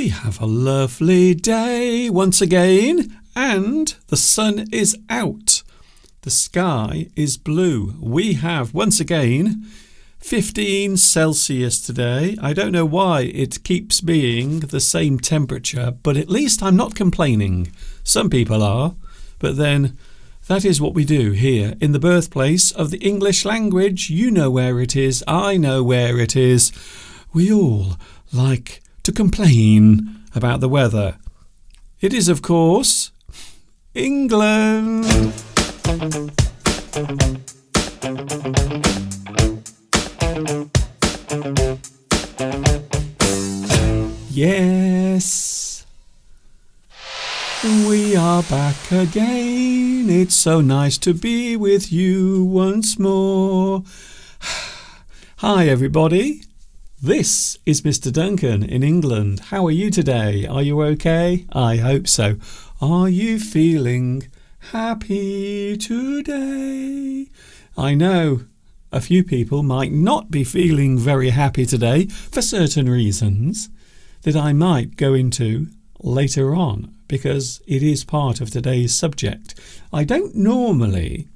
We have a lovely day once again, and the sun is out. The sky is blue. We have once again 15 Celsius today. I don't know why it keeps being the same temperature, but at least I'm not complaining. Some people are, but then that is what we do here in the birthplace of the English language. You know where it is. I know where it is. We all like to complain about the weather. It is, of course, England. Yes, we are back again. It's so nice to be with you once more. Hi, everybody. This is Mr. Duncan in England. How are you today? Are you okay? I hope so. Are you feeling happy today? I know a few people might not be feeling very happy today for certain reasons that I might go into later on, because it is part of today's subject. I don't normally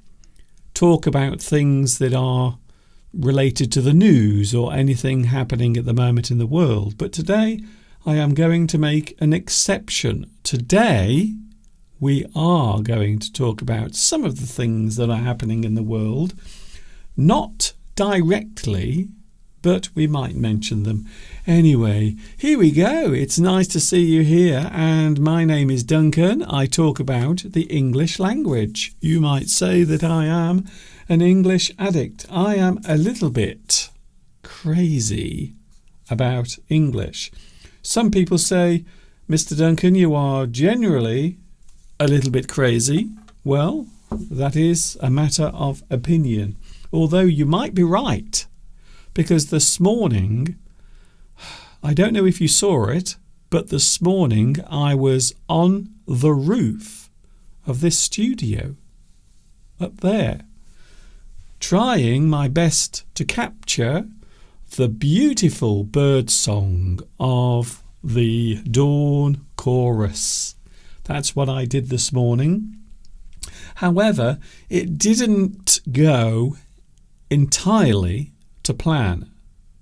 talk about things that are related to the news or anything happening at the moment in the world, but today I am going to make an exception. Today we are going to talk about some of the things that are happening in the world, not directly, but we might mention them. Anyway, here we go. It's nice to see you here, and my name is Duncan. I talk about the English language. You might say that I am an English addict. I am a little bit crazy about English. Some people say, Mr. Duncan, you are generally a little bit crazy. Well, that is a matter of opinion. Although you might be right, because this morning, I don't know if you saw it, but this morning I was on the roof of this studio up there, trying my best to capture the beautiful bird song of the dawn chorus. That's what I did this morning. However, it didn't go entirely to plan.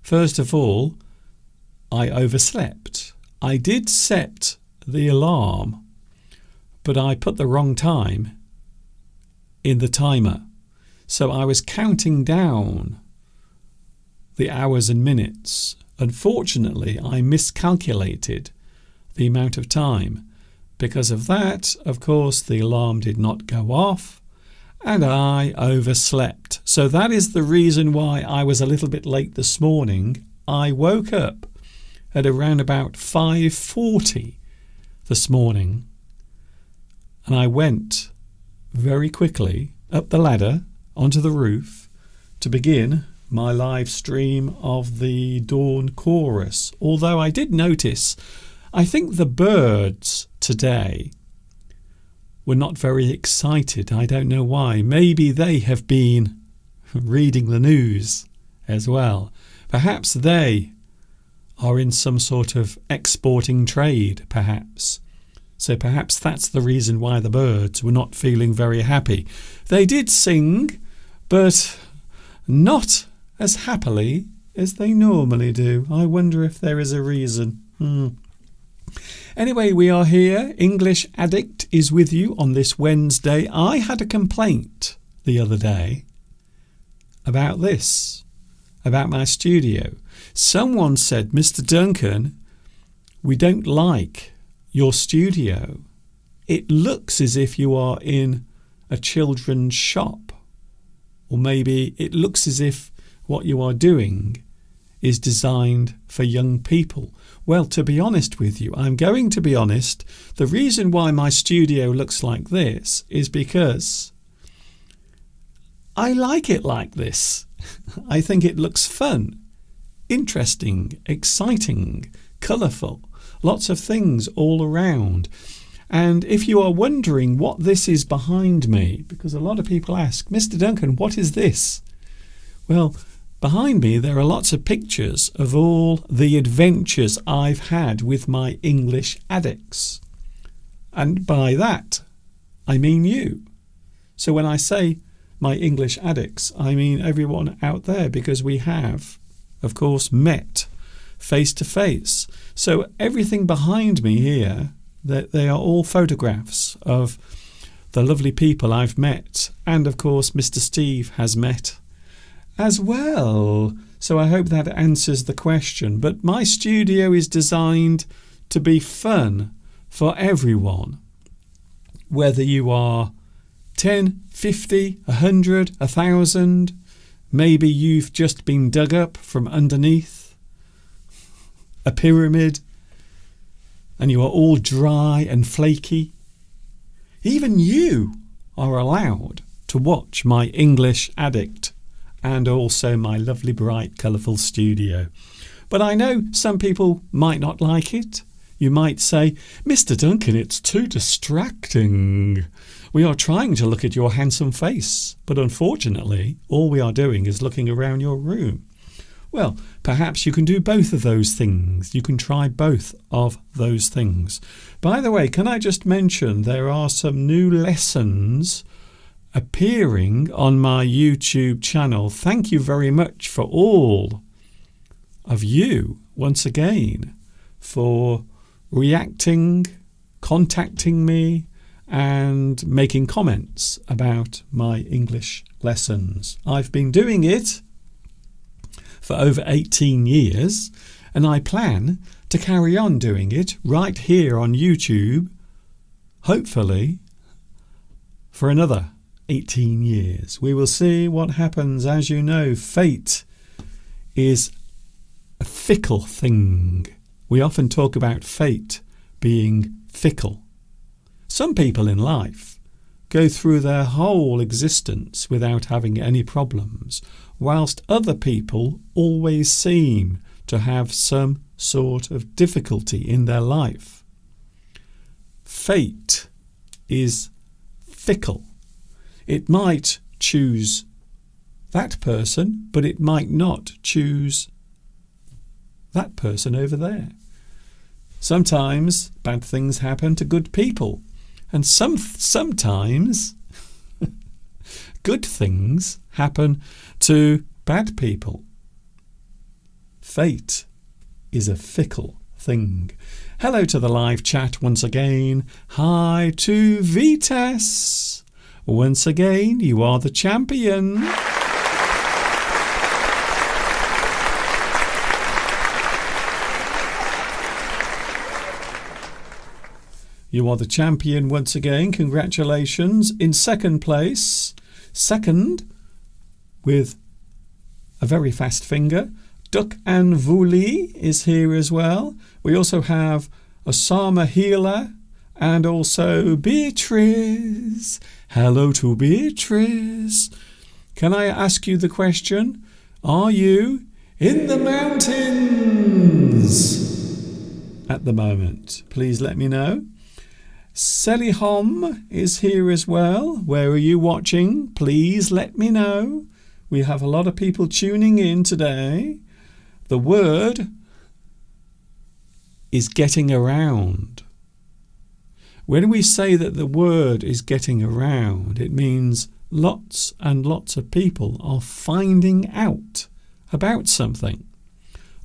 First of all, I overslept. I did set the alarm, but I put the wrong time in the timer. So I was counting down the hours and minutes. Unfortunately, I miscalculated the amount of time. Because of that, of course, the alarm did not go off and I overslept. So that is the reason why I was a little bit late this morning. I woke up at around about 5:40 this morning, and I went very quickly up the ladder onto the roof to begin my live stream of the dawn chorus. Although I did notice, I think the birds today were not very excited. I don't know why. Maybe they have been reading the news as well. Perhaps they are in some sort of exporting trade, perhaps. So perhaps that's the reason why the birds were not feeling very happy. They did sing, but not as happily as they normally do. I wonder if there is a reason. Anyway, we are here. English Addict is with you on this Wednesday. I had a complaint the other day about this, about my studio. Someone said, Mr. Duncan, we don't like your studio. It looks as if you are in a children's shop. Or maybe it looks as if what you are doing is designed for young people. Well, to be honest with you, I'm going to be honest. The reason why my studio looks like this is because I like it like this. I think it looks fun, interesting, exciting, colourful, lots of things all around. And if you are wondering what this is behind me, because a lot of people ask, Mr. Duncan, what is this? Well, Behind me there are lots of pictures of all the adventures I've had with my English addicts. And by that, I mean you. So when I say my English addicts, I mean everyone out there, because we have, of course, met face to face. So everything behind me here, they are all photographs of the lovely people I've met, and of course Mr. Steve has met as well. So I hope that answers the question. But my studio is designed to be fun for everyone, whether you are 10, 50, 100, 1,000, maybe you've just been dug up from underneath a pyramid and you are all dry and flaky. Even you are allowed to watch my English Addict and also my lovely, bright, colourful studio. But I know some people might not like it. You might say, Mr. Duncan, it's too distracting. We are trying to look at your handsome face, but unfortunately, all we are doing is looking around your room. Well, perhaps you can do both of those things. You can try both of those things. By the way, can I just mention there are some new lessons appearing on my YouTube channel. Thank you very much for all of you, once again, for reacting, contacting me, and making comments about my English lessons. I've been doing it for over 18 years, and I plan to carry on doing it right here on YouTube, hopefully for another 18 years. We will see what happens. As you know, fate is a fickle thing. We often talk about fate being fickle. Some people in life go through their whole existence without having any problems, whilst other people always seem to have some sort of difficulty in their life. Fate is fickle. It might choose that person, but it might not choose that person over there. Sometimes bad things happen to good people, and sometimes good things happen to bad people. Fate is a fickle thing. Hello to the live chat once again. Hi to Vitas. Once again, you are the champion. You are the champion once again. Congratulations. In second place, second with a very fast finger, Duck and Vuli is here as well. We also have Osama Healer and also Beatrice. Hello to Beatrice. Can I ask you the question? Are you in the mountains at the moment? Please let me know. Selihom is here as well. Where are you watching? Please let me know. We have a lot of people tuning in today. The word is getting around. When we say that the word is getting around, it means lots and lots of people are finding out about something.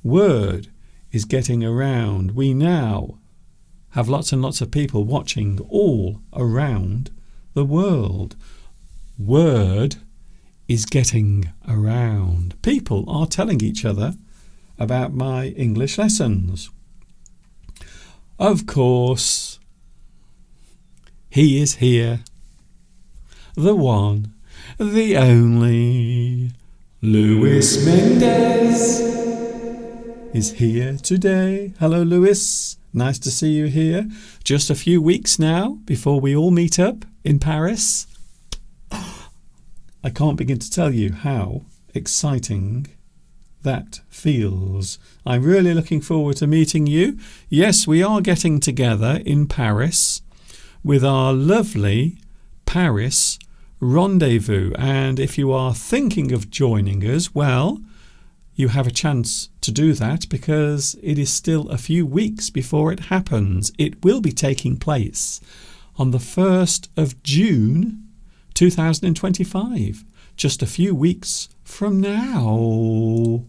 Word is getting around. We now have lots and lots of people watching all around the world. Word is getting around. People are telling each other about my English lessons. Of course, he is here. The one, the only, Luis Mendez is here today. Hello, Luis. Nice to see you here. Just a few weeks now before we all meet up in Paris. I can't begin to tell you how exciting that feels. I'm really looking forward to meeting you. Yes, we are getting together in Paris with our lovely Paris rendezvous. And if you are thinking of joining us, well, you have a chance to do that because it is still a few weeks before it happens. It will be taking place on the 1st of June 2025, just a few weeks from now.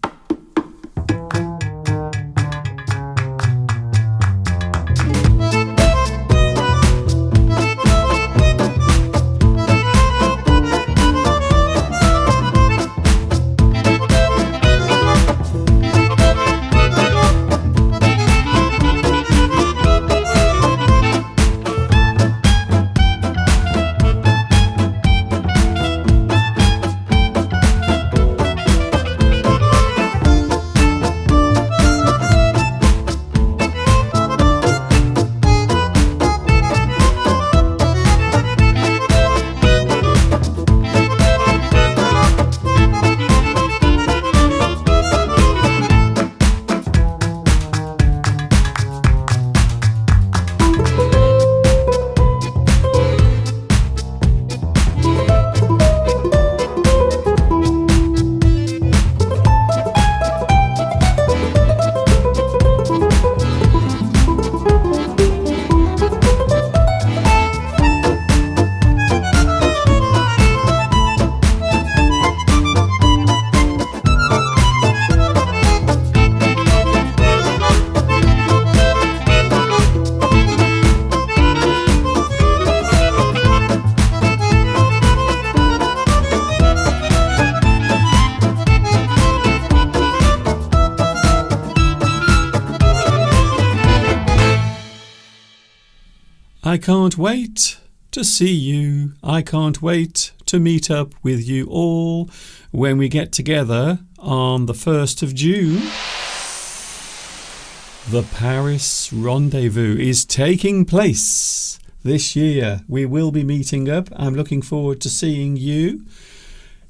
I can't wait to see you. I can't wait to meet up with you all when we get together on the 1st of June. The Paris Rendezvous is taking place this year. We will be meeting up. I'm looking forward to seeing you.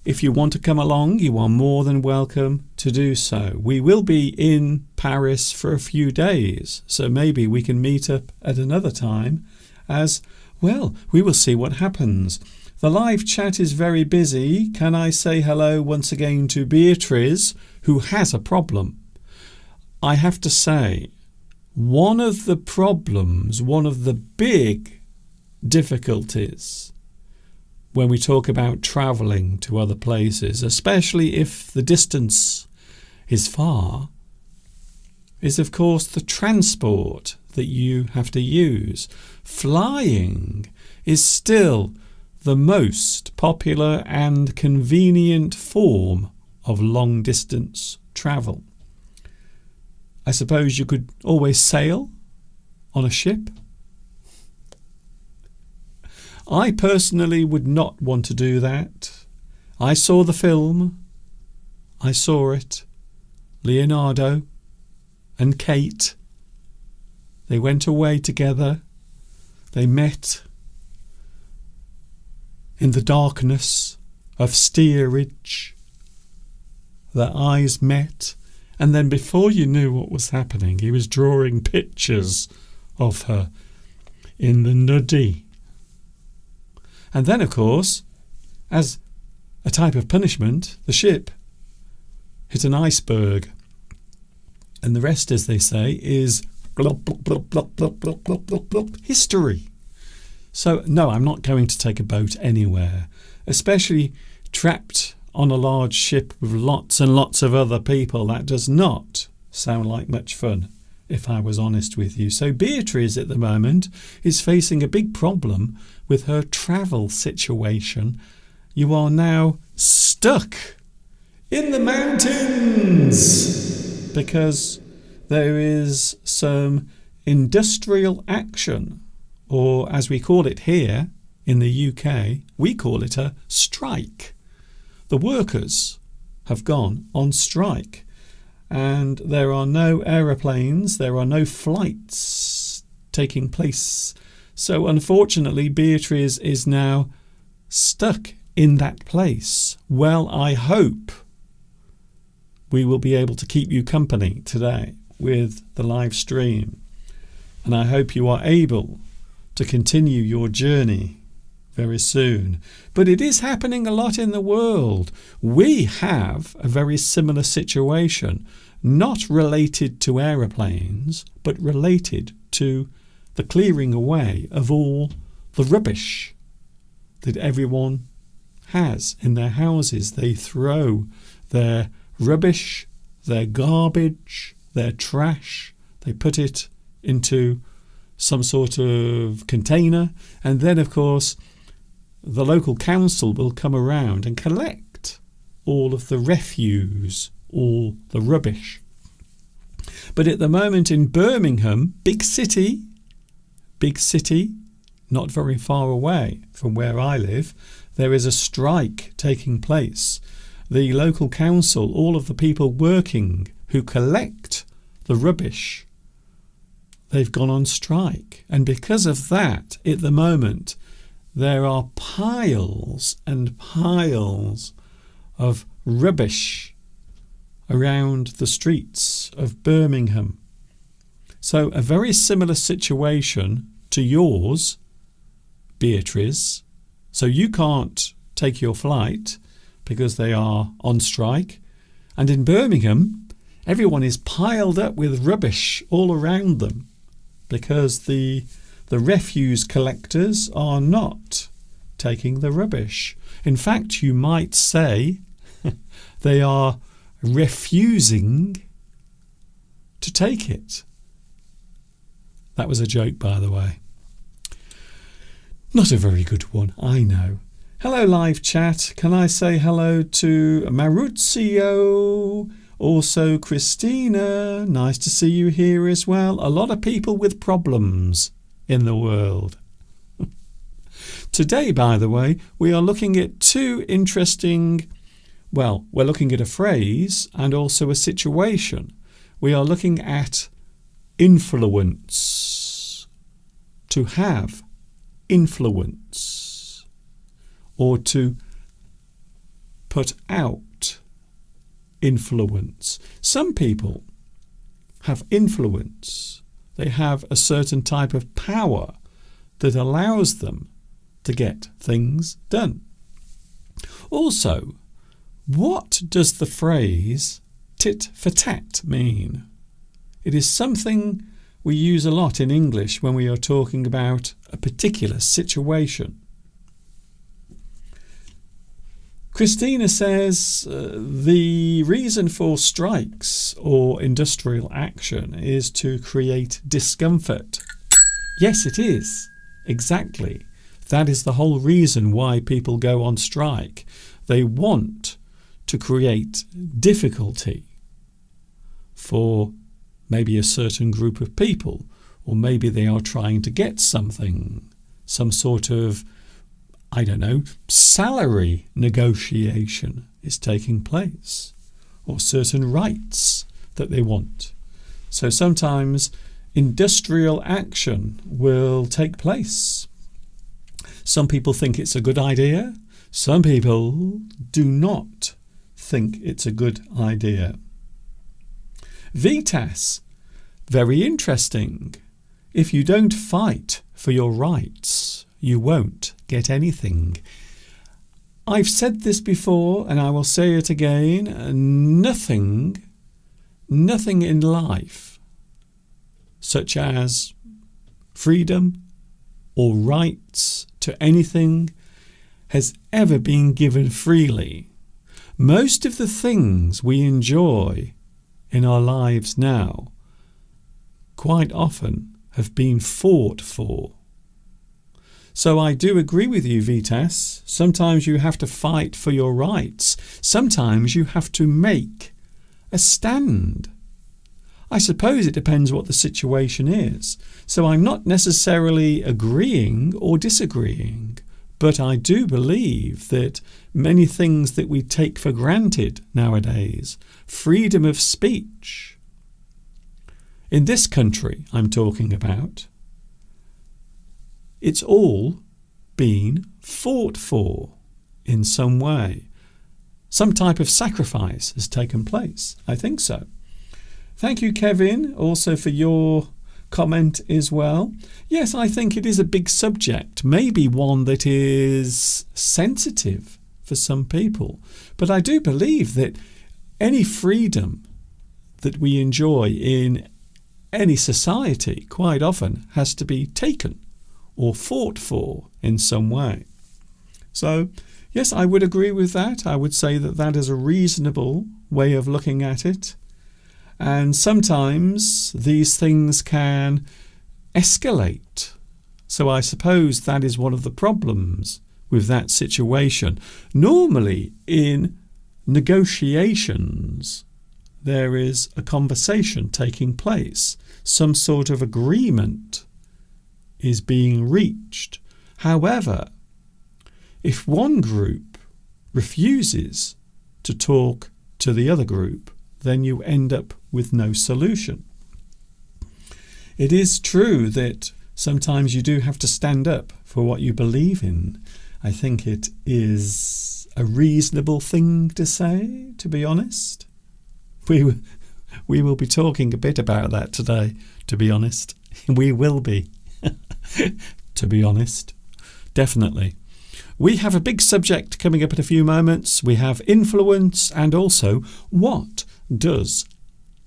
If you want to come along, you are more than welcome to do so. We will be in Paris for a few days, so maybe we can meet up at another time as well. We will see what happens. The live chat is very busy. Can I say hello once again to Beatrice, who has a problem? I have to say, one of the problems, one of the big difficulties when we talk about travelling to other places, especially if the distance is far, is of course the transport that you have to use. Flying is still the most popular and convenient form of long distance travel. I suppose you could always sail on a ship. I personally would not want to do that. I saw the film. I saw it. Leonardo and Kate. They went away together. They met in the darkness of steerage. Their eyes met, and then before you knew what was happening, he was drawing pictures of her in the nudie. And then, of course, as a type of punishment, the ship hit an iceberg. And the rest, as they say, is history. So, no, I'm not going to take a boat anywhere, especially trapped on a large ship with lots and lots of other people. That does not sound like much fun, if I was honest with you. So Beatrice at the moment is facing a big problem with her travel situation. You are now stuck in the mountains because there is some industrial action, or as we call it here in the UK, we call it a strike. The workers have gone on strike and there are no aeroplanes, there are no flights taking place. So unfortunately, Beatrice is now stuck in that place. Well, I hope we will be able to keep you company today with the live stream. And I hope you are able to continue your journey very soon. But it is happening a lot in the world. We have a very similar situation, not related to aeroplanes, but related to the clearing away of all the rubbish that everyone has in their houses. They throw their rubbish, their garbage, their trash, they put it into some sort of container, and then of course the local council will come around and collect all of the refuse, all the rubbish. But at the moment in Birmingham, big city, not very far away from where I live, there is a strike taking place. The local council, all of the people working who collect the rubbish, they've gone on strike. And because of that, at the moment, there are piles and piles of rubbish around the streets of Birmingham. So a very similar situation to yours, Beatrice. So you can't take your flight because they are on strike. And in Birmingham, everyone is piled up with rubbish all around them because the refuse collectors are not taking the rubbish. In fact, you might say they are refusing to take it. That was a joke, by the way. Not a very good one, I know. Hello, live chat. Can I say hello to Maruzio? Also, Christina. Nice to see you here as well. A lot of people with problems in the world. Today, by the way, we are looking at two interesting, we're looking at a phrase and also a situation. We are looking at influence. To have influence, or to put out influence. Some people have influence. They have a certain type of power that allows them to get things done. Also, what does the phrase tit for tat mean? It is something we use a lot in English when we are talking about a particular situation. Christina says the reason for strikes or industrial action is to create discomfort. Yes, it is. Exactly. That is the whole reason why people go on strike. They want to create difficulty for maybe a certain group of people, or maybe they are trying to get something, some sort of, I don't know, salary negotiation is taking place, or certain rights that they want. So sometimes industrial action will take place. Some people think it's a good idea. Some people do not think it's a good idea. Vitas, very interesting. If you don't fight for your rights, you won't get anything. I've said this before and I will say it again. Nothing in life, such as freedom or rights to anything, has ever been given freely. Most of the things we enjoy in our lives now quite often have been fought for. So I do agree with you, Vitas. Sometimes you have to fight for your rights. Sometimes you have to make a stand. I suppose it depends what the situation is. So I'm not necessarily agreeing or disagreeing, but I do believe that many things that we take for granted nowadays, freedom of speech, in this country I'm talking about, it's all been fought for in some way. Some type of sacrifice has taken place. I think so. Thank you, Kevin, also for your comment as well. Yes, I think it is a big subject, maybe one that is sensitive for some people. But I do believe that any freedom that we enjoy in any society quite often has to be taken or fought for in some way. So, yes, I would agree with that. I would say that that is a reasonable way of looking at it. And sometimes these things can escalate. So I suppose that is one of the problems with that situation. Normally in negotiations, there is a conversation taking place. Some sort of agreement is being reached. However, if one group refuses to talk to the other group, then you end up with no solution. It is true that sometimes you do have to stand up for what you believe in. I think it is a reasonable thing to say, to be honest. We will be talking a bit about that today, to be honest. We will be, to be honest. Definitely. We have a big subject coming up in a few moments. We have influence and also what does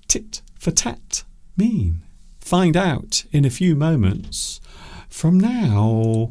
tit for tat mean? Find out in a few moments from now.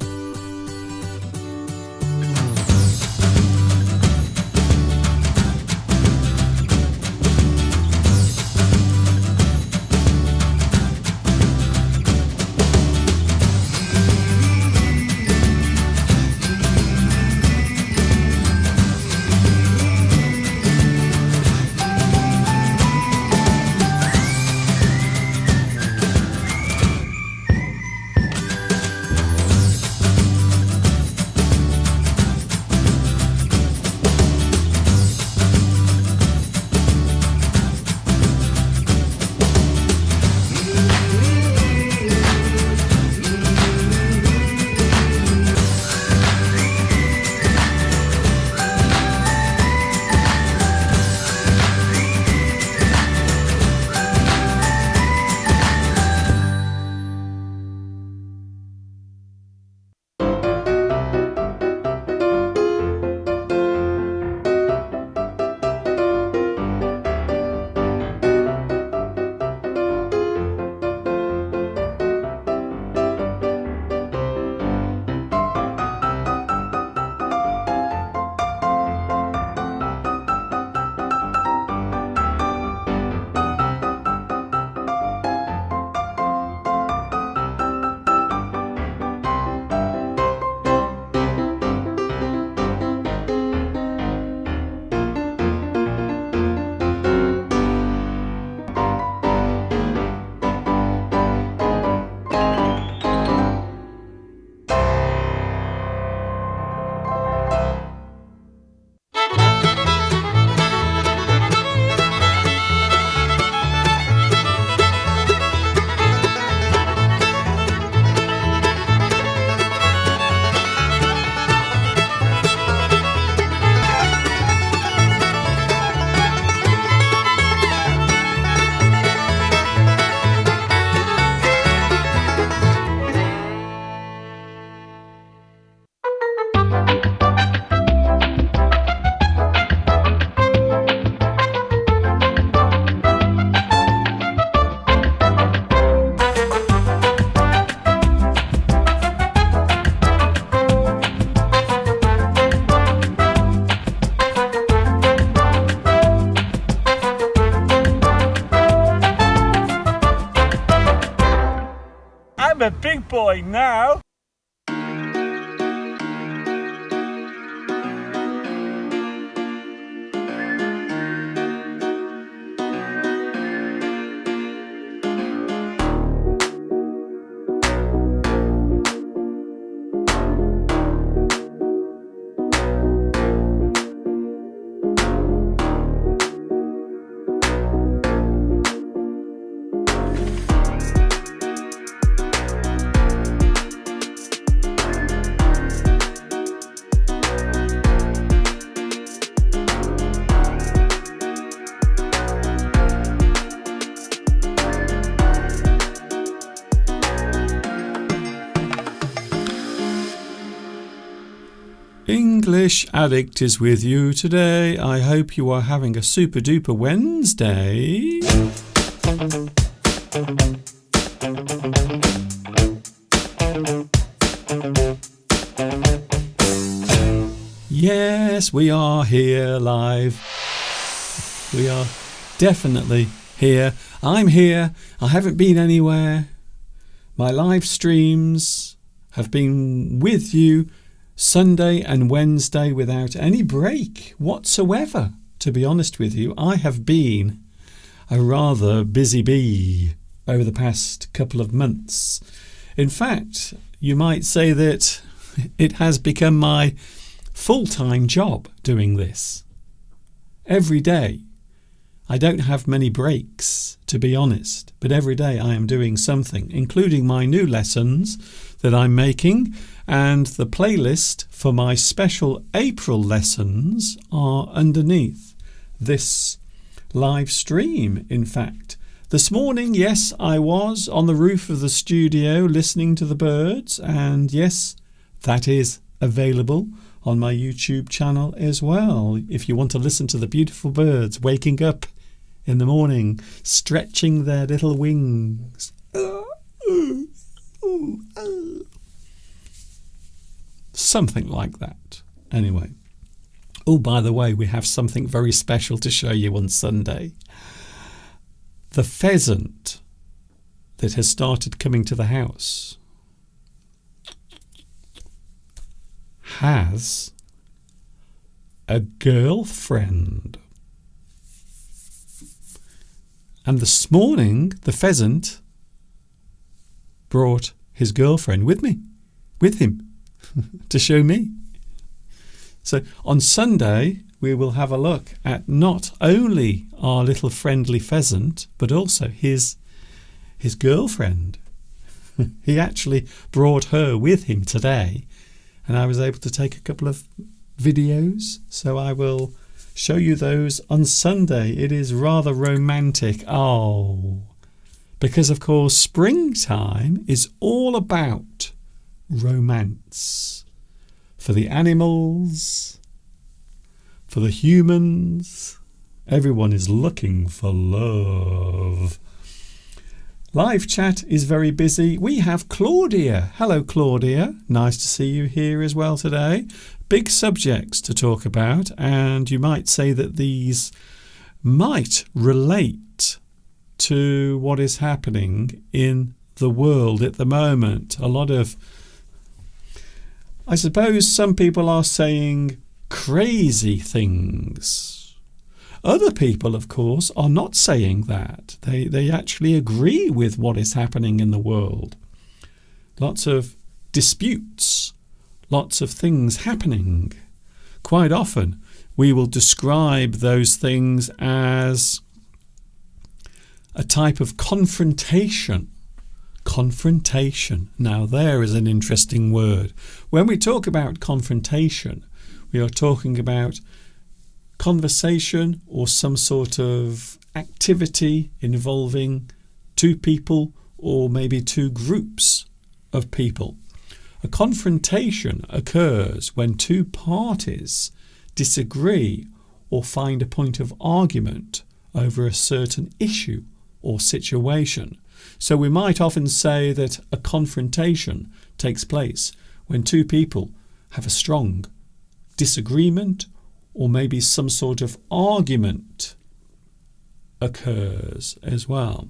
I'm a big boy now. English Addict is with you today. I hope you are having a super duper Wednesday. Yes, we are here live. We are definitely here. I'm here. I haven't been anywhere. My live streams have been with you Sunday and Wednesday without any break whatsoever. To be honest with you, I have been a rather busy bee over the past couple of months. In fact, you might say that it has become my full-time job doing this. Every day. I don't have many breaks, to be honest, but every day I am doing something, including my new lessons that I'm making, and the playlist for my special April lessons are underneath this live stream, in fact. This morning, yes, I was on the roof of the studio listening to the birds, and yes, that is available on my YouTube channel as well, if you want to listen to the beautiful birds waking up in the morning, stretching their little wings. Something like that. Anyway. Oh, by the way, we have something very special to show you on Sunday. The pheasant that has started coming to the house has a girlfriend. And this morning, the pheasant brought his girlfriend with him, to show me. So on Sunday, we will have a look at not only our little friendly pheasant, but also his girlfriend. He actually brought her with him today, and I was able to take a couple of videos, so I will show you those on Sunday. It is rather romantic. Oh, because of course springtime is all about romance. For the animals, for the humans, everyone is looking for love. Live chat is very busy. We have Claudia. Hello, Claudia. Nice to see you here as well today. Big subjects to talk about, and you might say that these might relate to what is happening in the world at the moment. A lot of, I suppose some people are saying crazy things. Other people, of course, are not saying that. They actually agree with what is happening in the world. Lots of disputes. Lots of things happening. Quite often we will describe those things as a type of confrontation. Confrontation. Now there is an interesting word. When we talk about confrontation, we are talking about conversation or some sort of activity involving two people or maybe two groups of people. A confrontation occurs when two parties disagree or find a point of argument over a certain issue or situation. So we might often say that a confrontation takes place when two people have a strong disagreement or maybe some sort of argument occurs as well.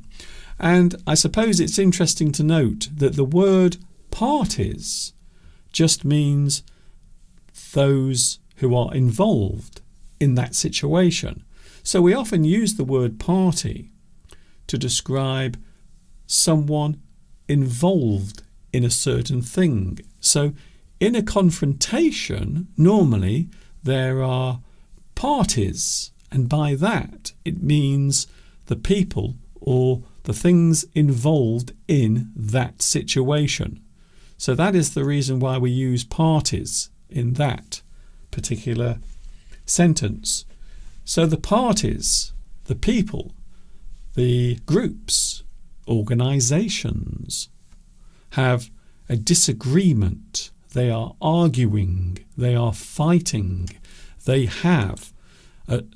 And I suppose it's interesting to note that the word parties just means those who are involved in that situation. So we often use the word party to describe someone involved in a certain thing. So in a confrontation, normally there are parties, and by that it means the people or the things involved in that situation. So that is the reason why we use parties in that particular sentence. So the parties, the people, the groups, organisations have a disagreement they are arguing, they are fighting, they have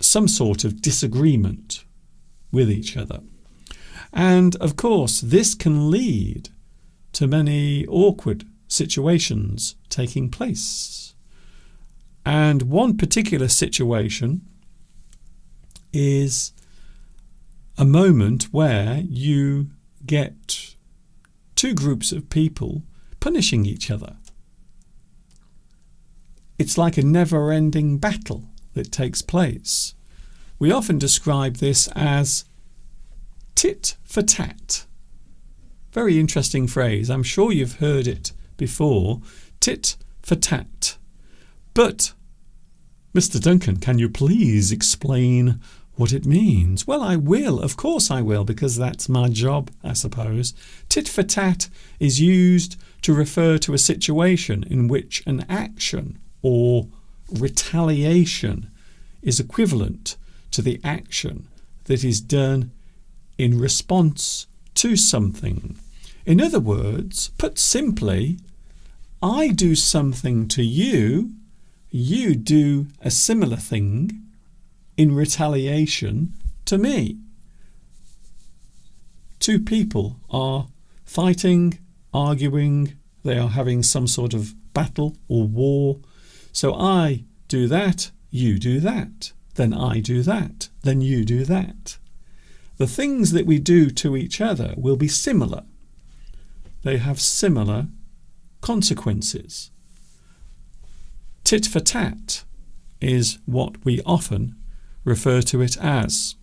some sort of disagreement with each other. And of course, this can lead to many awkward situations taking place. And one particular situation is a moment where you get two groups of people punishing each other. It's like a never-ending battle that takes place. We often describe this as tit for tat. Very interesting phrase. I'm sure you've heard it before. Tit for tat. But, Mr. Duncan, can you please explain what it means? Well, I will. Of course I will, because that's my job, I suppose. Tit for tat is used to refer to a situation in which an action or retaliation is equivalent to the action that is done in response to something. In other words, put simply, I do something to you, you do a similar thing in retaliation to me. Two people are fighting, arguing, they are having some sort of battle or war. So I do that, you do that, then I do that, then you do that. The things that we do to each other will be similar. They have similar consequences. Tit for tat is what we often refer to it as.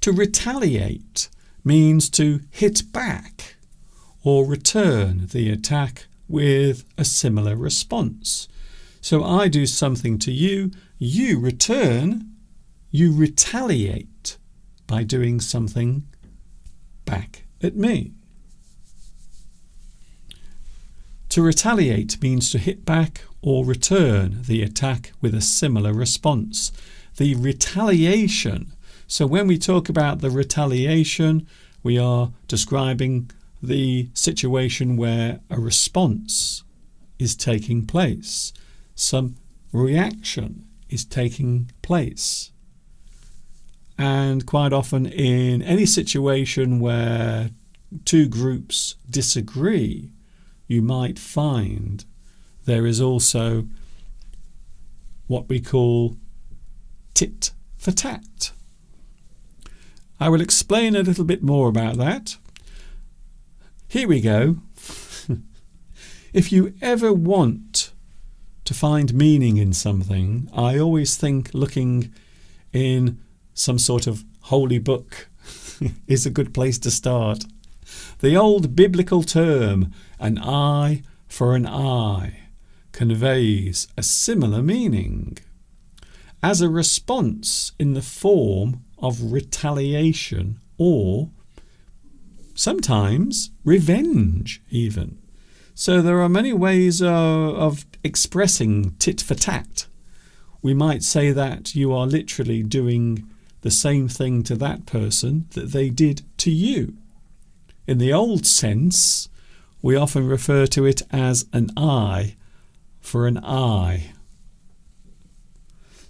To retaliate means to hit back or return the attack with a similar response. So I do something to you, you return, you retaliate by doing something back at me. To retaliate means to hit back or return the attack with a similar response. The retaliation. So when we talk about the retaliation, we are describing the situation where a response is taking place. Some reaction is taking place. And quite often in any situation where two groups disagree, you might find there is also what we call tit for tat. I will explain a little bit more about that. Here we go. If you ever want to find meaning in something, I always think looking in some sort of holy book is a good place to start. The old biblical term, an eye for an eye, conveys a similar meaning. As a response in the form of retaliation or sometimes revenge even. So there are many ways of expressing tit for tat. We might say that you are literally doing the same thing to that person that they did to you. In the old sense, we often refer to it as an eye for an eye.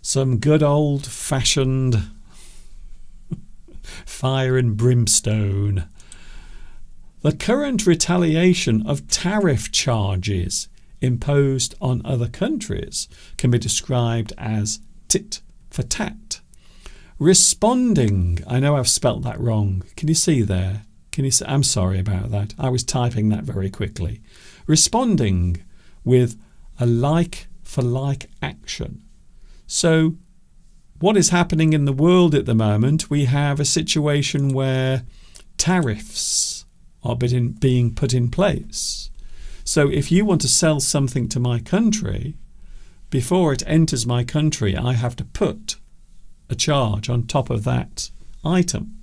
Some good old-fashioned fire and brimstone. The current retaliation of tariff charges imposed on other countries can be described as tit for tat. Responding, I know I've spelt that wrong. Can you see there? Can you see? I'm sorry about that. I was typing that very quickly. Responding with a like for like action. So what is happening in the world at the moment? We have a situation where tariffs are being put in place. So if you want to sell something to my country, before it enters my country, I have to put a charge on top of that item.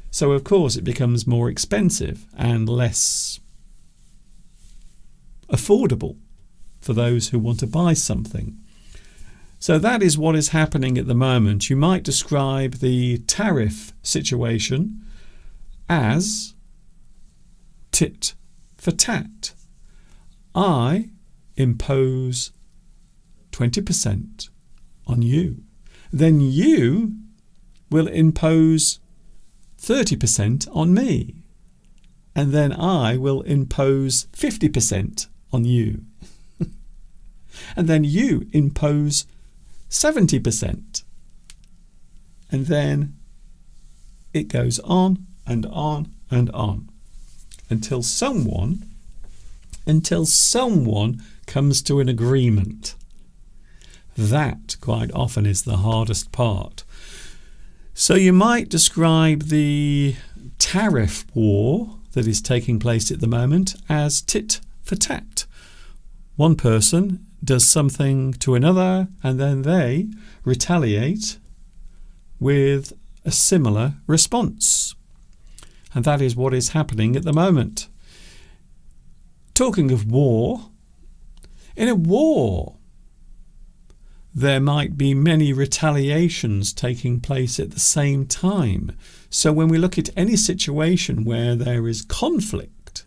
So of course it becomes more expensive and less affordable for those who want to buy something. So that is what is happening at the moment. You might describe the tariff situation as tit for tat. I impose 20% on you. Then you will impose 30% on me. And then I will impose 50% on you. And then you impose 70%. And then it goes on and on and on until someone comes to an agreement. That quite often is the hardest part. So you might describe the tariff war that is taking place at the moment as tit for tat. One person does something to another and then they retaliate with a similar response. And that is what is happening at the moment. Talking of war, in a war, there might be many retaliations taking place at the same time. So when we look at any situation where there is conflict,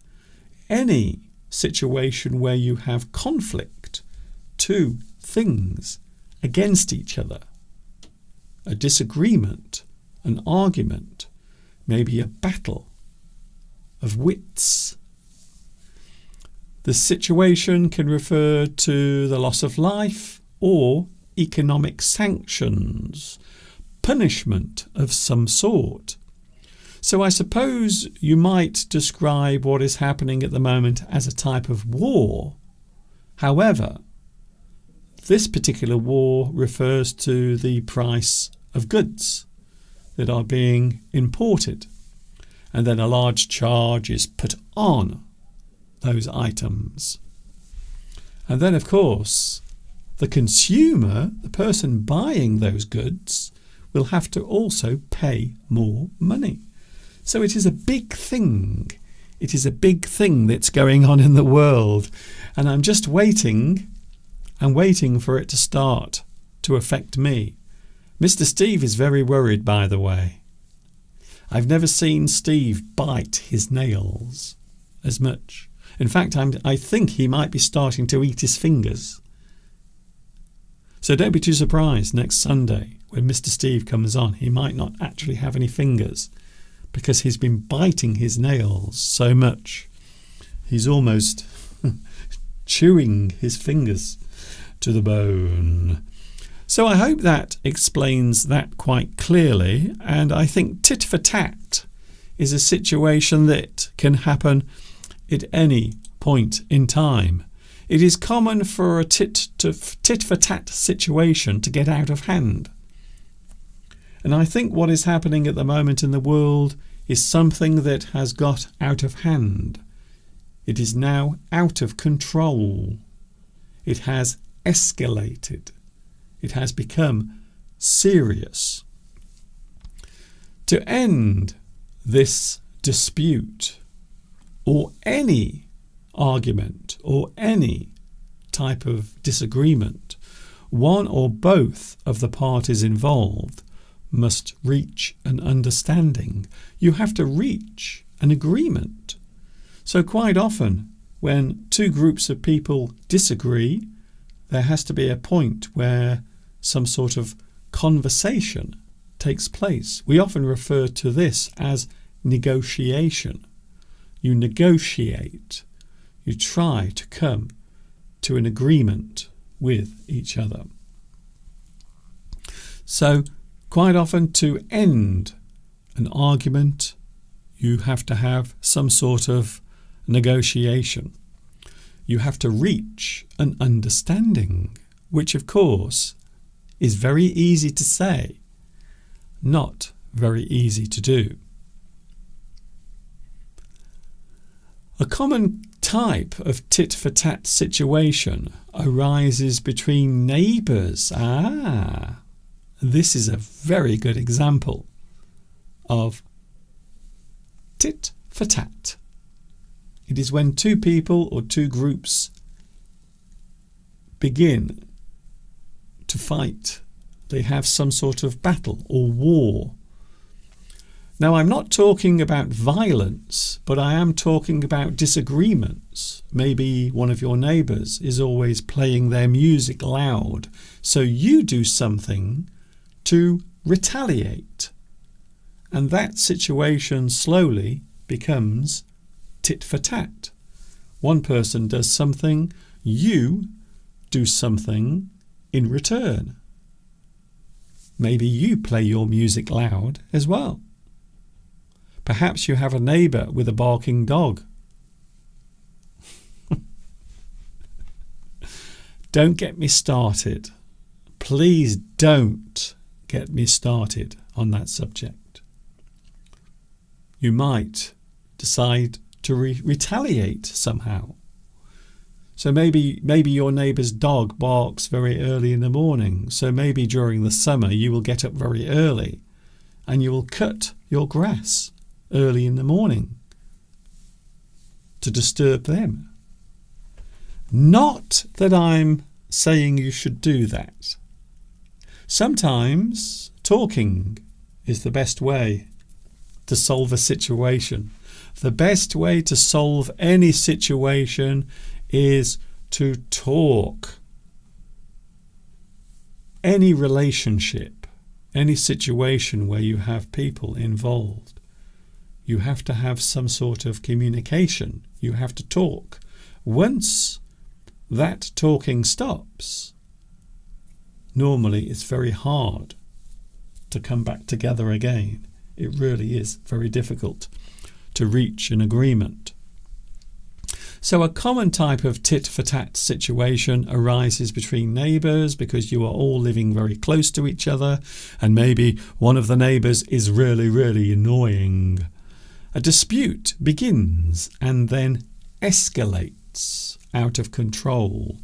any situation where you have conflict, two things against each other, a disagreement, an argument, maybe a battle of wits. The situation can refer to the loss of life or economic sanctions, punishment of some sort. So I suppose you might describe what is happening at the moment as a type of war. However, this particular war refers to the price of goods that are being imported, and then a large charge is put on those items. And then, of course, the consumer, the person buying those goods, will have to also pay more money. So it is a big thing. It is a big thing that's going on in the world. And I'm just waiting for it to start to affect me. Mr. Steve is very worried, by the way. I've never seen Steve bite his nails as much. In fact, I think he might be starting to eat his fingers. So don't be too surprised next Sunday when Mr. Steve comes on. He might not actually have any fingers because he's been biting his nails so much. He's almost chewing his fingers to the bone. So I hope that explains that quite clearly. And I think tit for tat is a situation that can happen at any point in time. It is common for a tit for tat situation to get out of hand. And I think what is happening at the moment in the world is something that has got out of hand. It is now out of control. It has escalated. It has become serious. To end this dispute or any argument or any type of disagreement, one or both of the parties involved must reach an understanding. You have to reach an agreement. So quite often when two groups of people disagree, there has to be a point where some sort of conversation takes place. We often refer to this as negotiation. You negotiate. You try to come to an agreement with each other. So quite often to end an argument, you have to have some sort of negotiation. You have to reach an understanding, which of course is very easy to say, not very easy to do. A common type of tit-for-tat situation arises between neighbours. This is a very good example of tit-for-tat. It is when two people or two groups begin to fight. They have some sort of battle or war. Now, I'm not talking about violence, but I am talking about disagreements. Maybe one of your neighbours is always playing their music loud, so you do something to retaliate. And that situation slowly becomes tit for tat. One person does something, you do something in return. Maybe you play your music loud as well. Perhaps you have a neighbour with a barking dog. Don't get me started. Please don't get me started on that subject. You might decide to retaliate somehow. So maybe your neighbour's dog barks very early in the morning. So maybe during the summer you will get up very early and you will cut your grass early in the morning to disturb them. Not that I'm saying you should do that. Sometimes talking is the best way to solve a situation. The best way to solve any situation is to talk. Any relationship, any situation where you have people involved, you have to have some sort of communication. You have to talk. Once that talking stops, normally it's very hard to come back together again. It really is very difficult to reach an agreement. So a common type of tit-for-tat situation arises between neighbours because you are all living very close to each other and maybe one of the neighbours is really, really annoying. A dispute begins and then escalates out of control.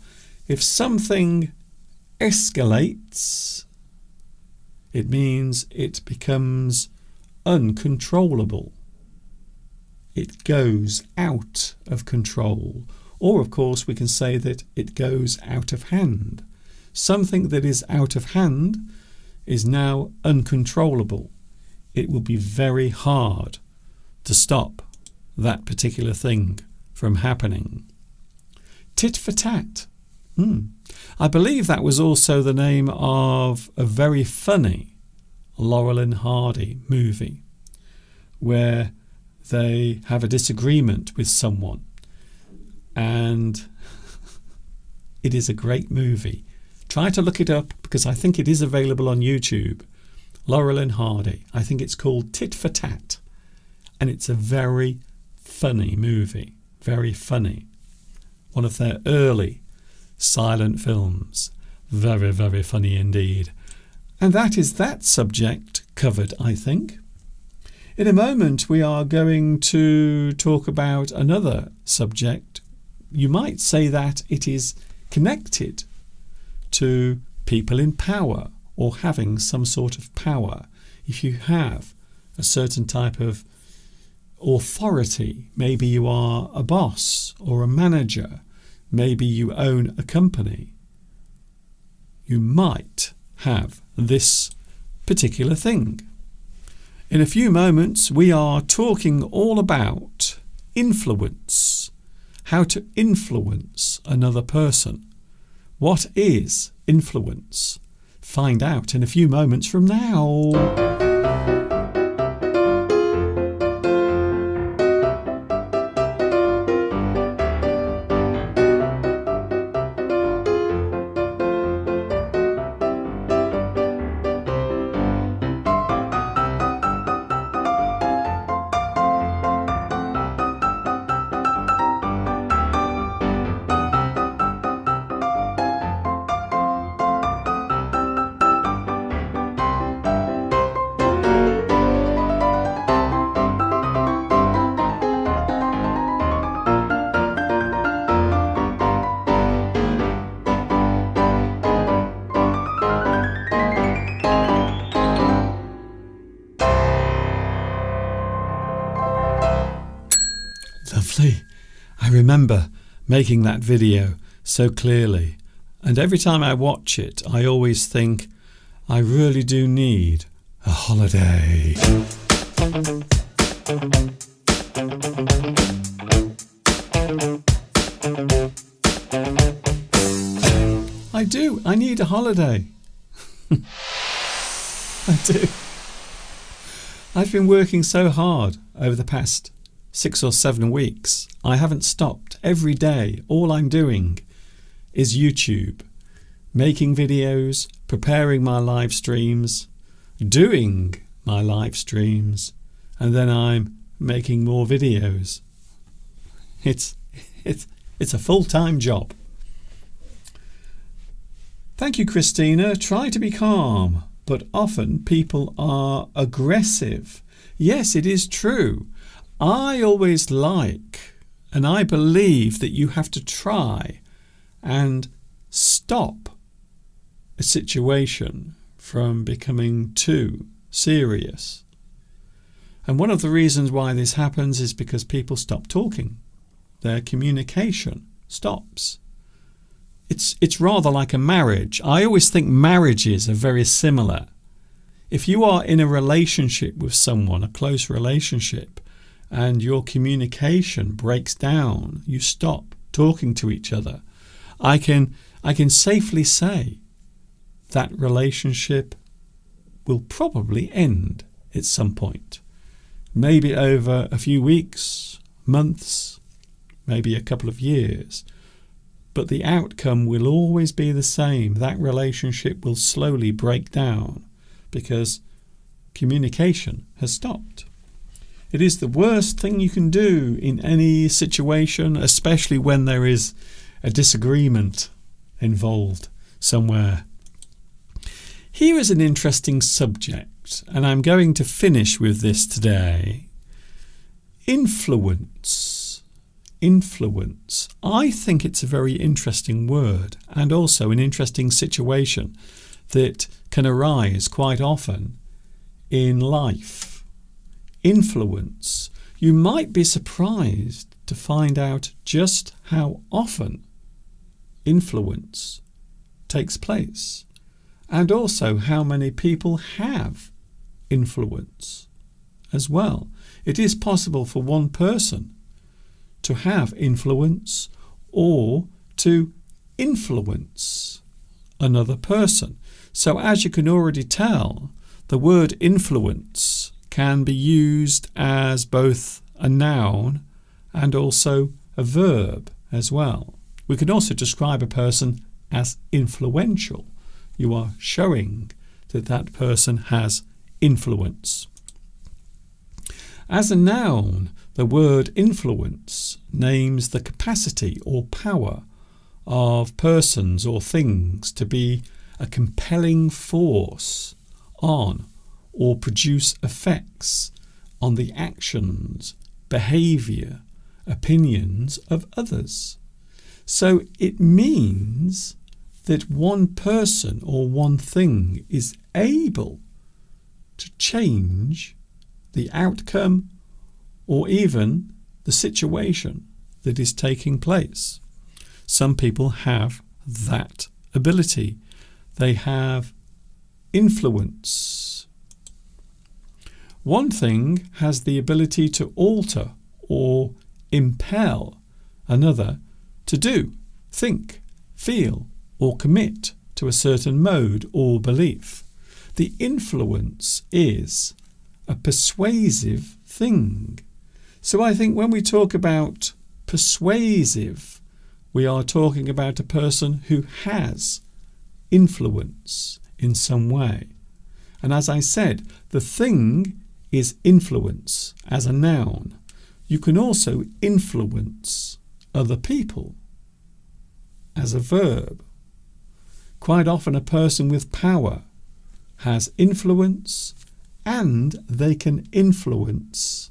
If something escalates, it means it becomes uncontrollable. It goes out of control. Or, of course, we can say that it goes out of hand. Something that is out of hand is now uncontrollable. It will be very hard to stop that particular thing from happening. Tit for tat. I believe that was also the name of a very funny Laurel and Hardy movie where they have a disagreement with someone, and it is a great movie. Try to look it up because I think it is available on YouTube. Laurel and Hardy. I think it's called Tit for Tat, and it's a very funny movie. Very funny. One of their early silent films. Very, very funny indeed. And that is that subject covered, I think. In a moment we are going to talk about another subject. You might say that it is connected to people in power or having some sort of power. If you have a certain type of authority, maybe you are a boss or a manager, maybe you own a company, you might have this particular thing. In a few moments we are talking all about influence, how to influence another person. What is influence? Find out in a few moments from now. Lovely. I remember making that video so clearly, and every time I watch it I always think I really do need a holiday. I do. I need a holiday. I do. I've been working so hard over the past 6 or 7 weeks. I haven't stopped. Every day, all I'm doing is YouTube, making videos, preparing my live streams, doing my live streams, and then I'm making more videos. It's a full-time job. Thank you, Christina. Try to be calm, but often people are aggressive. Yes, it is true. I always like, and I believe that you have to try and stop a situation from becoming too serious. And one of the reasons why this happens is because people stop talking. Their communication stops. It's rather like a marriage. I always think marriages are very similar. If you are in a relationship with someone, a close relationship, and your communication breaks down, you stop talking to each other, I can safely say that relationship will probably end at some point. Maybe over a few weeks, months, maybe a couple of years. But the outcome will always be the same. That relationship will slowly break down because communication has stopped. It is the worst thing you can do in any situation, especially when there is a disagreement involved somewhere. Here is an interesting subject, and I'm going to finish with this today. Influence. Influence. I think it's a very interesting word and also an interesting situation that can arise quite often in life. Influence. You might be surprised to find out just how often influence takes place and also how many people have influence as well. It is possible for one person to have influence or to influence another person. So as you can already tell, the word influence can be used as both a noun and also a verb as well. We can also describe a person as influential. You are showing that that person has influence. As a noun, the word influence names the capacity or power of persons or things to be a compelling force on or produce effects on the actions, behaviour, opinions of others. So it means that one person or one thing is able to change the outcome or even the situation that is taking place. Some people have that ability. They have influence. One thing has the ability to alter or impel another to do, think, feel, or commit to a certain mode or belief. The influence is a persuasive thing. So I think when we talk about persuasive, we are talking about a person who has influence in some way. And as I said, the thing is influence as a noun. You can also influence other people as a verb. Quite often a person with power has influence and they can influence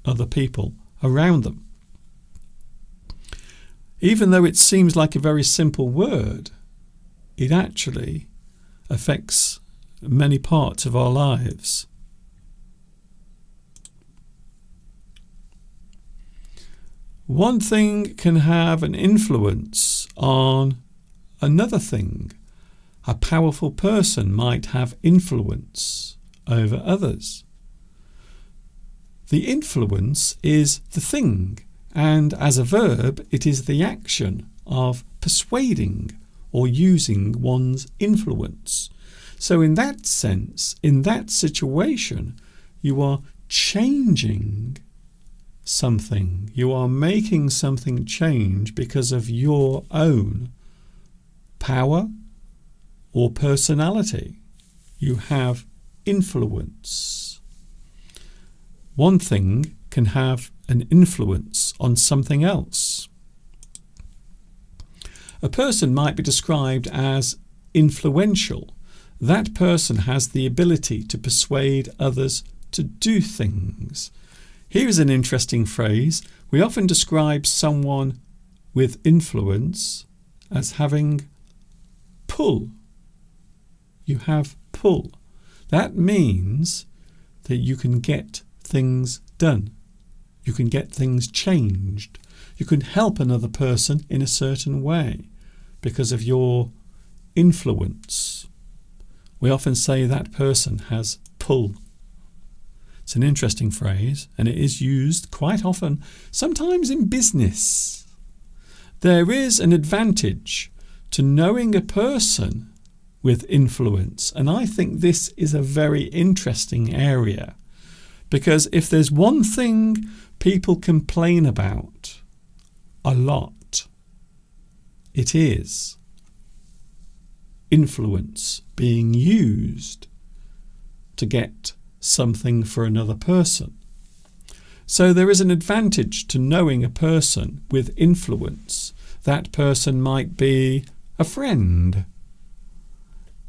other people around them. Even though it seems like a very simple word, it actually affects many parts of our lives. One thing can have an influence on another thing. A powerful person might have influence over others. The influence is the thing, and as a verb, it is the action of persuading or using one's influence. So in that sense, in that situation, you are changing something. You are making something change because of your own power or personality. You have influence. One thing can have an influence on something else. A person might be described as influential. That person has the ability to persuade others to do things. Here's an interesting phrase. We often describe someone with influence as having pull. You have pull. That means that you can get things done. You can get things changed. You can help another person in a certain way because of your influence. We often say that person has pull. It's an interesting phrase, and it is used quite often, sometimes in business. There is an advantage to knowing a person with influence, and I think this is a very interesting area, because if there's one thing people complain about a lot, it is influence being used to get something for another person. So there is an advantage to knowing a person with influence. That person might be a friend,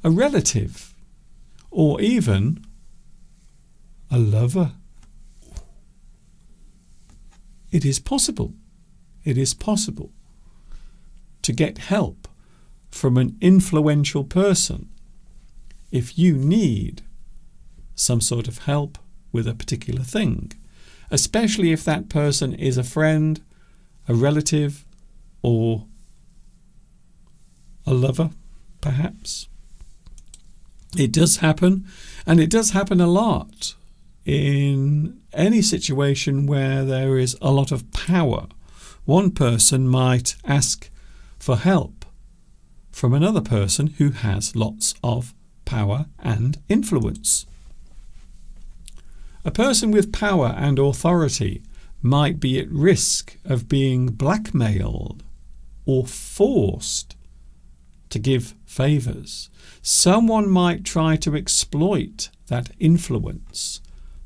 a relative, or even a lover. It is possible. It is possible to get help from an influential person if you need some sort of help with a particular thing, especially if that person is a friend, a relative, or a lover, perhaps. It does happen, and it does happen a lot in any situation where there is a lot of power. One person might ask for help from another person who has lots of power and influence. A person with power and authority might be at risk of being blackmailed or forced to give favours. Someone might try to exploit that influence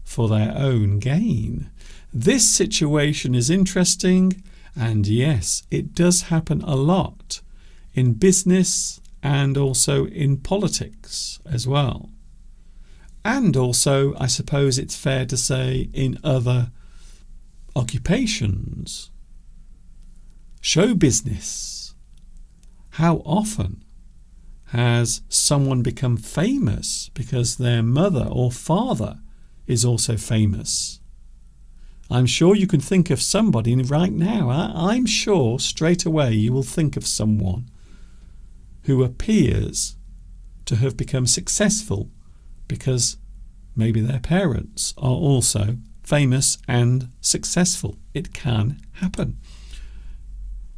for their own gain. This situation is interesting, and yes, it does happen a lot in business and also in politics as well. And also, I suppose it's fair to say, in other occupations. Show business. How often has someone become famous because their mother or father is also famous? I'm sure you can think of somebody right now. I'm sure straight away you will think of someone who appears to have become successful because maybe their parents are also famous and successful. It can happen.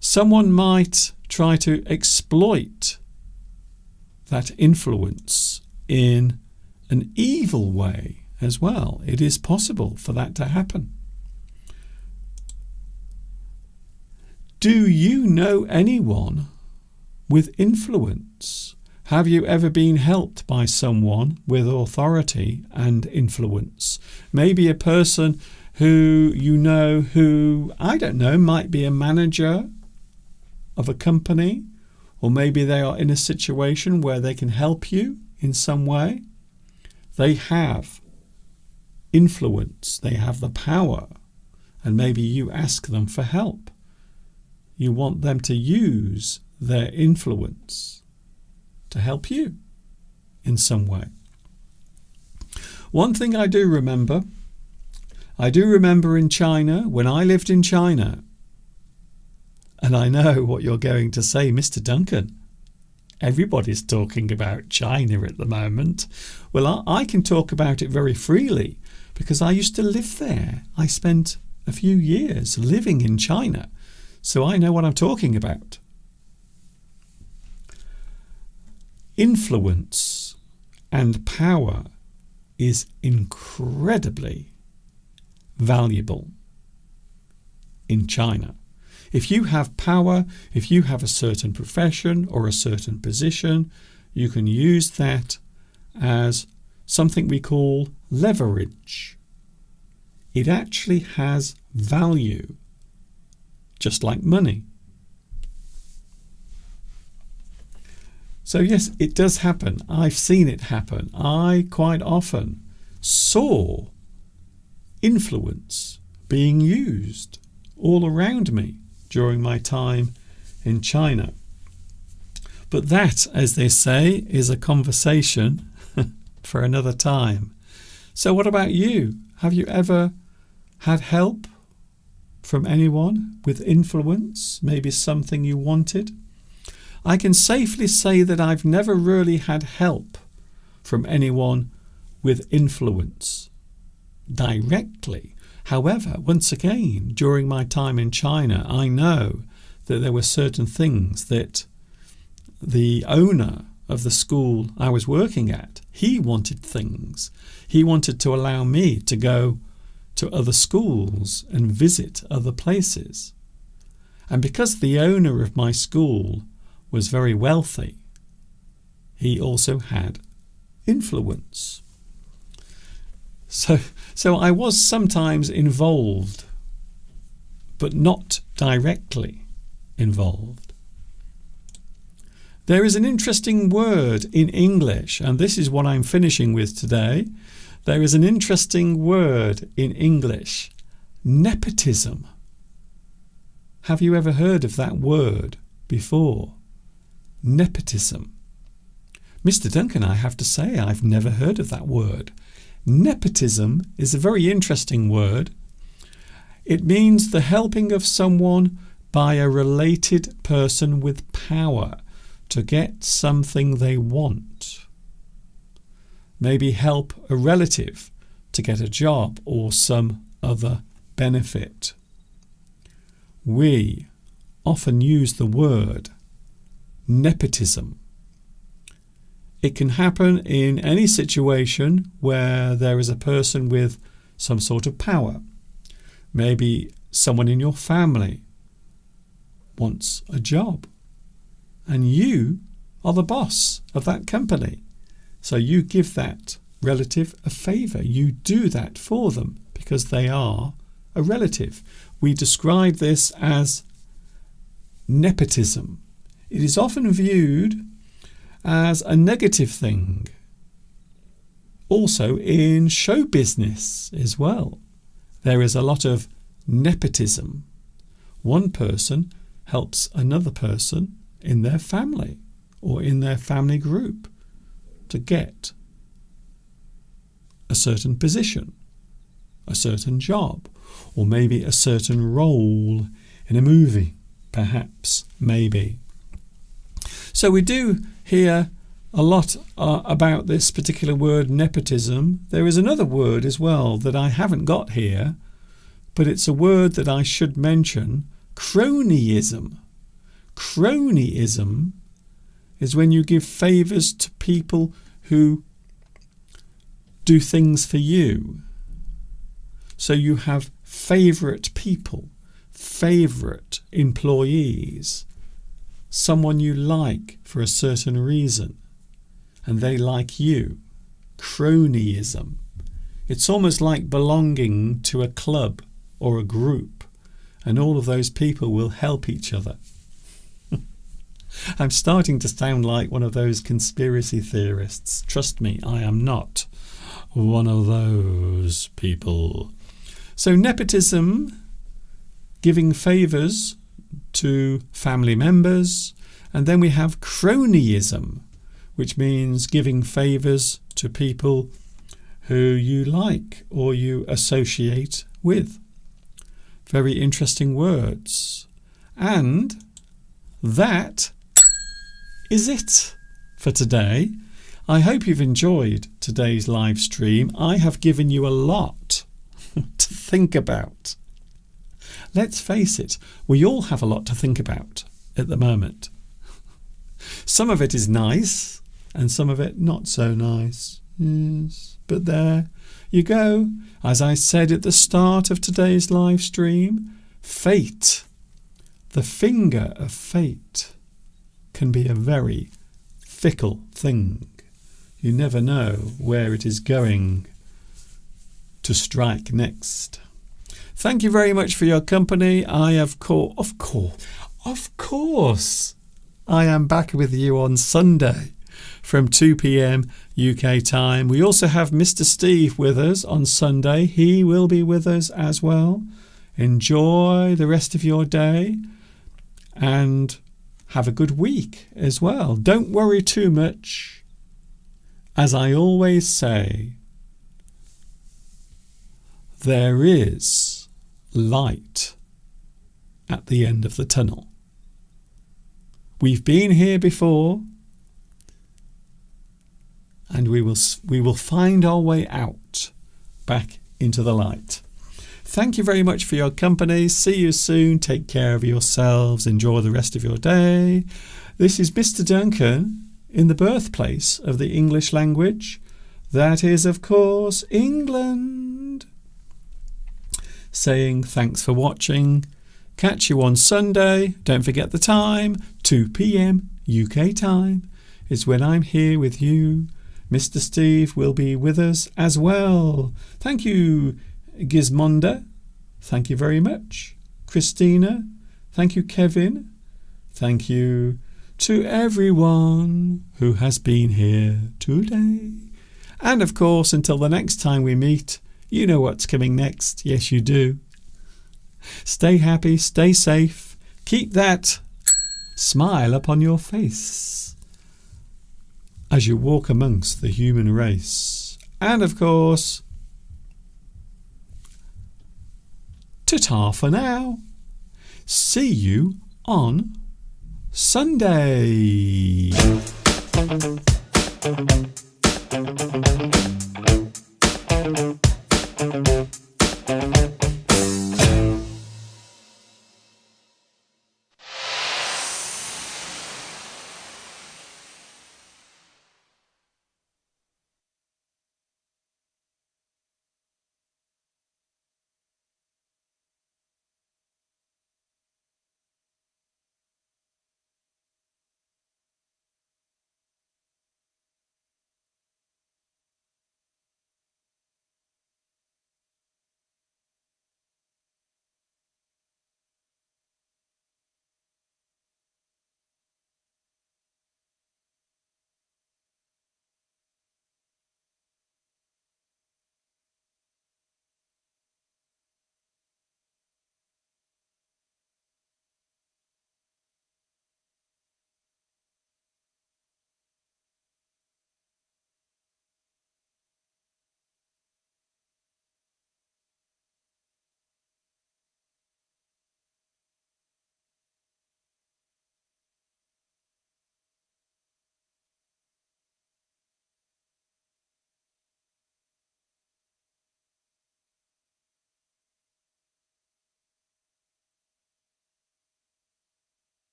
Someone might try to exploit that influence in an evil way as well. It is possible for that to happen. Do you know anyone with influence? Have you ever been helped by someone with authority and influence? Maybe a person who you know who, I don't know, might be a manager of a company, or maybe they are in a situation where they can help you in some way. They have influence, they have the power, and maybe you ask them for help. You want them to use their influence to help you in some way. One thing I do remember in China, when I lived in China, and I know what you're going to say, Mr. Duncan. Everybody's talking about China at the moment. Well, I can talk about it very freely because I used to live there. I spent a few years living in China, so I know what I'm talking about. Influence and power is incredibly valuable in China. If you have power, if you have a certain profession or a certain position, you can use that as something we call leverage. It actually has value, just like money. So yes, it does happen. I've seen it happen. I quite often saw influence being used all around me during my time in China. But that, as they say, is a conversation for another time. So what about you? Have you ever had help from anyone with influence? Maybe something you wanted? I can safely say that I've never really had help from anyone with influence directly. However, once again, during my time in China, I know that there were certain things that the owner of the school I was working at, he wanted things. He wanted to allow me to go to other schools and visit other places. And because the owner of my school was very wealthy, he also had influence. So I was sometimes involved, but not directly involved. There is an interesting word in English, and this is what I'm finishing with today. There is an interesting word in English, nepotism. Have you ever heard of that word before? Nepotism. Mr. Duncan, I have to say I've never heard of that word. Nepotism is a very interesting word. It means the helping of someone by a related person with power to get something they want. Maybe help a relative to get a job or some other benefit. We often use the word nepotism. It can happen in any situation where there is a person with some sort of power. Maybe someone in your family wants a job and you are the boss of that company. So you give that relative a favour. You do that for them because they are a relative. We describe this as nepotism. It is often viewed as a negative thing. Also in show business as well, there is a lot of nepotism. One person helps another person in their family or in their family group to get a certain position, a certain job, or maybe a certain role in a movie, perhaps, maybe. So we do hear a lot about this particular word, nepotism. There is another word as well that I haven't got here, but it's a word that I should mention, cronyism. Cronyism is when you give favours to people who do things for you. So you have favourite people, favourite employees, someone you like for a certain reason, and they like you. Cronyism. It's almost like belonging to a club or a group, and all of those people will help each other. I'm starting to sound like one of those conspiracy theorists. Trust me, I am not one of those people. So nepotism, giving favours to family members, and then we have cronyism, which means giving favours to people who you like or you associate with. Very interesting words. And that is it for today. I hope you've enjoyed today's live stream. I have given you a lot to think about. Let's face it, we all have a lot to think about at the moment. Some of it is nice and some of it not so nice. Yes, but there you go. As I said at the start of today's live stream, fate, the finger of fate, can be a very fickle thing. You never know where it is going to strike next. Thank you very much for your company. Of course, I am back with you on Sunday from 2 p.m. UK time. We also have Mr. Steve with us on Sunday. He will be with us as well. Enjoy the rest of your day and have a good week as well. Don't worry too much. As I always say, there is light at the end of the tunnel. We've been here before, and we will find our way out back into the light. Thank you very much for your company. See you soon. Take care of yourselves. Enjoy the rest of your day. This is Mr. Duncan in the birthplace of the English language. That is, of course, England. Saying thanks for watching. Catch you on Sunday. Don't forget the time. 2 p.m. UK time is when I'm here with you. Mr. Steve will be with us as well. Thank you, Gizmonda. Thank you very much. Christina. Thank you, Kevin. Thank you to everyone who has been here today. And of course, until the next time we meet, you know what's coming next. Yes, you do. Stay happy, stay safe. Keep that smile upon your face as you walk amongst the human race. And of course, ta-ta for now. See you on Sunday.